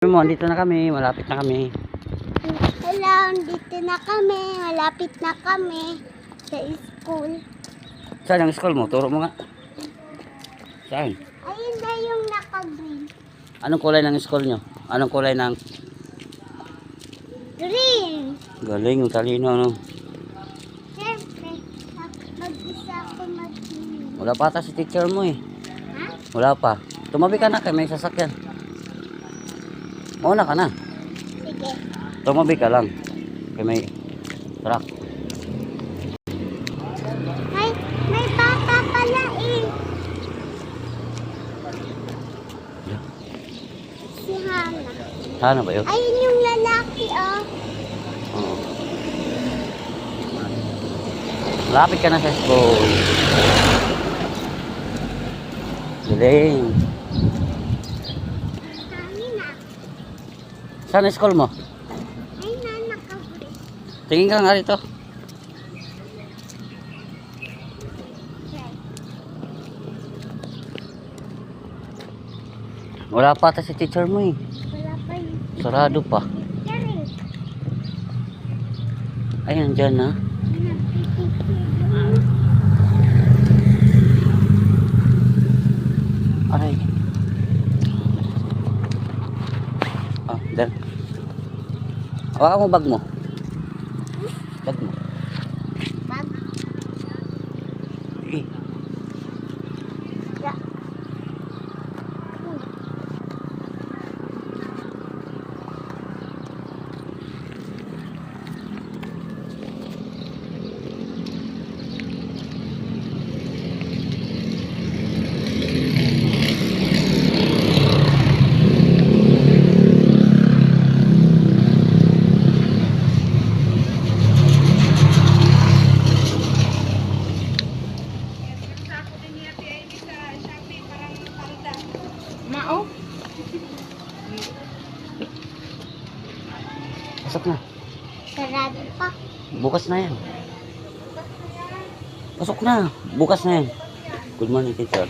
Mo, dito na kami, malapit na kami. Hello, dito na kami. Malapit na kami sa school. Saan ang school mo? Turo mo nga. Saan? Ayun na yung naka-green. Anong kulay ng school nyo? Anong kulay ng... Green! Galing, yung talino, no? Siyempre, mag-isa ako mag-green. Wala pa ata si teacher mo eh. Ha? Wala pa. Tumabi ka na kay may sasakyan. Mauna ka na. Sige. Tumabi ka lang. Kay may truck. May bata pala eh. Si Hana. Sana ba yun? Ayun yung lalaki oh. Oo. Malapit ka na sa school. Galing. Kami na. Saan ang school mo? Ayun na naka-green. Tingin ka nga rito. Wala pa ata si teacher mo eh. Wala pa yun. Sarado pa. Karen. Ayan, dyan na. Aray. Ah, dyan. Hawakan mo bag mo. Bag mo. Bag. Eh, Ya. Mao? pasok na. Sarado pa. Bukas na yan. Pasok na. Bukas na yan. Good morning, teacher.